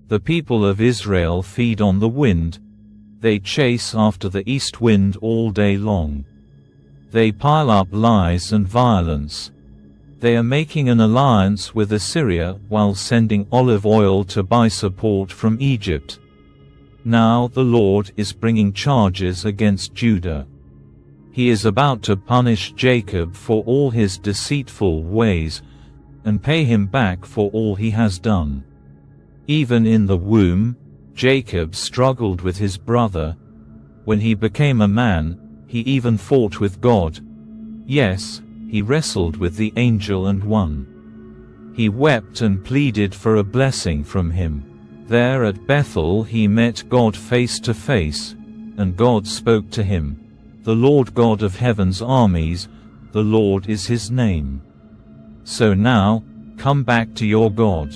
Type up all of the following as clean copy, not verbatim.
The people of Israel feed on the wind. They chase after the east wind all day long. They pile up lies and violence. They are making an alliance with Assyria while sending olive oil to buy support from Egypt. Now the Lord is bringing charges against Judah. He is about to punish Jacob for all his deceitful ways, and pay him back for all he has done. Even in the womb, Jacob struggled with his brother. When he became a man, he even fought with God. Yes, he wrestled with the angel and won. He wept and pleaded for a blessing from him. There at Bethel he met God face to face, and God spoke to him. The Lord God of heaven's armies, the Lord is his name. So now, come back to your God.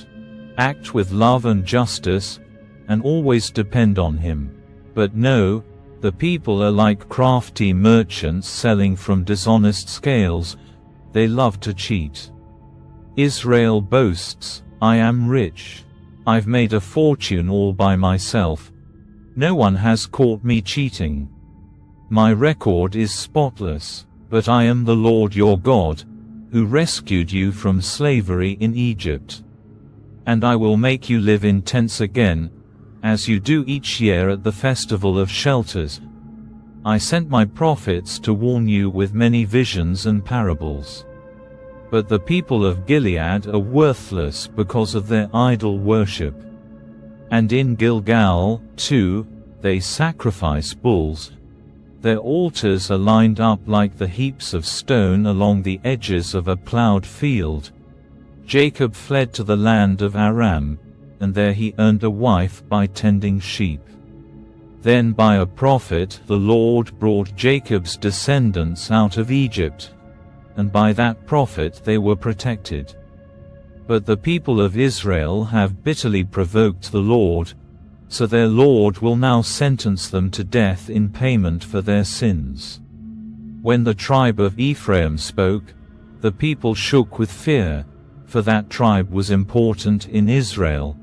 Act with love and justice, and always depend on him. But no, the people are like crafty merchants selling from dishonest scales. They love to cheat. Israel boasts, I am rich. I've made a fortune all by myself. No one has caught me cheating. My record is spotless, but I am the Lord your God, who rescued you from slavery in Egypt. And I will make you live in tents again, as you do each year at the Festival of Shelters. I sent my prophets to warn you with many visions and parables. But the people of Gilead are worthless because of their idol worship. And in Gilgal, too, they sacrifice bulls. Their altars are lined up like the heaps of stone along the edges of a plowed field. Jacob fled to the land of Aram, and there he earned a wife by tending sheep. Then by a prophet the Lord brought Jacob's descendants out of Egypt, and by that prophet they were protected. But the people of Israel have bitterly provoked the Lord, so their Lord will now sentence them to death in payment for their sins. When the tribe of Ephraim spoke, the people shook with fear, for that tribe was important in Israel.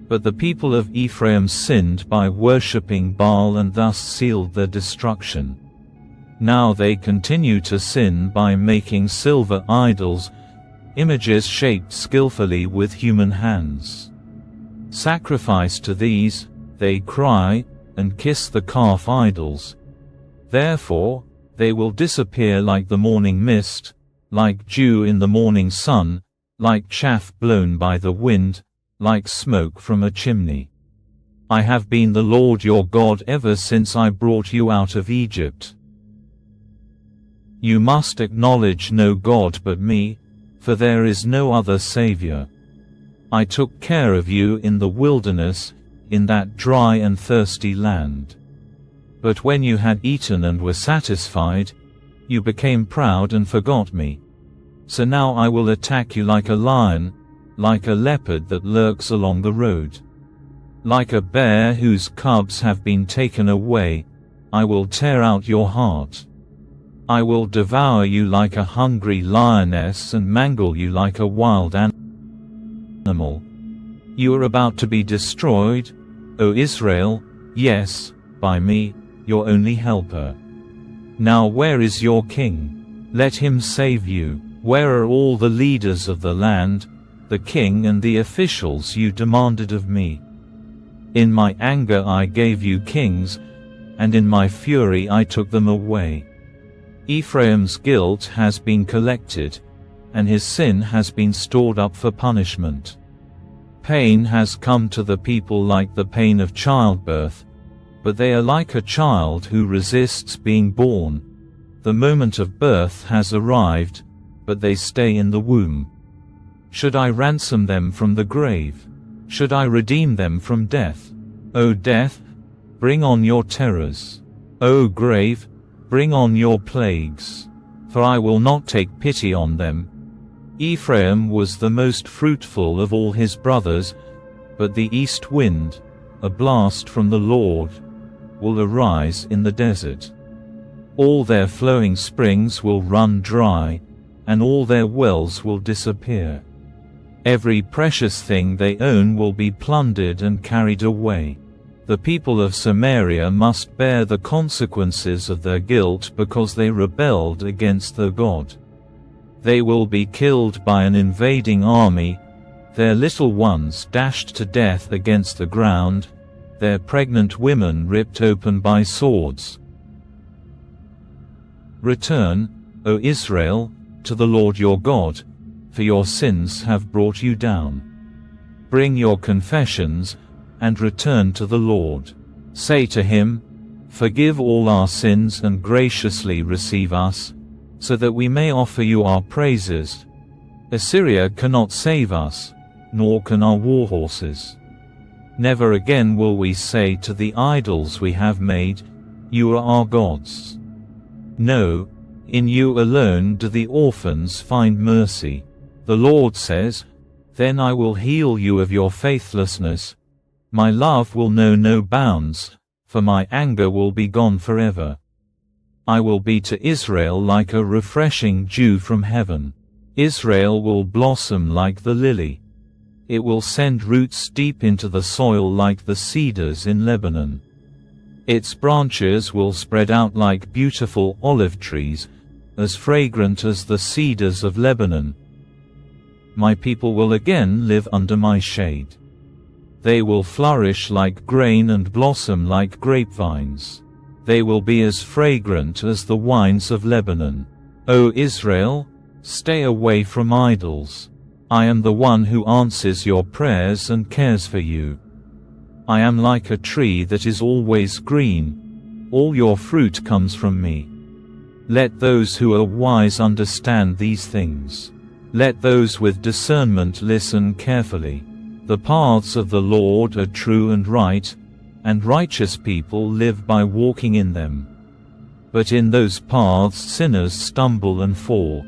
But the people of Ephraim sinned by worshipping Baal and thus sealed their destruction. Now they continue to sin by making silver idols, images shaped skillfully with human hands. Sacrifice to these, they cry, and kiss the calf idols. Therefore, they will disappear like the morning mist, like dew in the morning sun, like chaff blown by the wind, like smoke from a chimney. I have been the Lord your God ever since I brought you out of Egypt. You must acknowledge no God but me, for there is no other Savior. I took care of you in the wilderness, in that dry and thirsty land. But when you had eaten and were satisfied, you became proud and forgot me. So now I will attack you like a lion, like a leopard that lurks along the road. Like a bear whose cubs have been taken away, I will tear out your heart. I will devour you like a hungry lioness and mangle you like a wild animal. You are about to be destroyed, O Israel, yes, by me, your only helper. Now where is your king? Let him save you. Where are all the leaders of the land, the king and the officials you demanded of me? In my anger I gave you kings, and in my fury I took them away. Ephraim's guilt has been collected, and his sin has been stored up for punishment. Pain has come to the people like the pain of childbirth, but they are like a child who resists being born. The moment of birth has arrived, but they stay in the womb. Should I ransom them from the grave? Should I redeem them from death? O death, bring on your terrors. O grave, bring on your plagues. For I will not take pity on them. Ephraim was the most fruitful of all his brothers, but the east wind, a blast from the Lord, will arise in the desert. All their flowing springs will run dry, and all their wells will disappear. Every precious thing they own will be plundered and carried away. The people of Samaria must bear the consequences of their guilt because they rebelled against their God. They will be killed by an invading army, their little ones dashed to death against the ground, their pregnant women ripped open by swords. Return, O Israel, to the Lord your God, for your sins have brought you down. Bring your confessions, and return to the Lord. Say to him, forgive all our sins and graciously receive us, so that we may offer you our praises. Assyria cannot save us, nor can our war horses. Never again will we say to the idols we have made, you are our gods. No, in you alone do the orphans find mercy. The Lord says, then I will heal you of your faithlessness. My love will know no bounds, for my anger will be gone forever. I will be to Israel like a refreshing dew from heaven. Israel will blossom like the lily. It will send roots deep into the soil like the cedars in Lebanon. Its branches will spread out like beautiful olive trees, as fragrant as the cedars of Lebanon. My people will again live under my shade. They will flourish like grain and blossom like grapevines. They will be as fragrant as the wines of Lebanon. O Israel, stay away from idols. I am the one who answers your prayers and cares for you. I am like a tree that is always green. All your fruit comes from me. Let those who are wise understand these things. Let those with discernment listen carefully. The paths of the Lord are true and right, and righteous people live by walking in them. But in those paths sinners stumble and fall.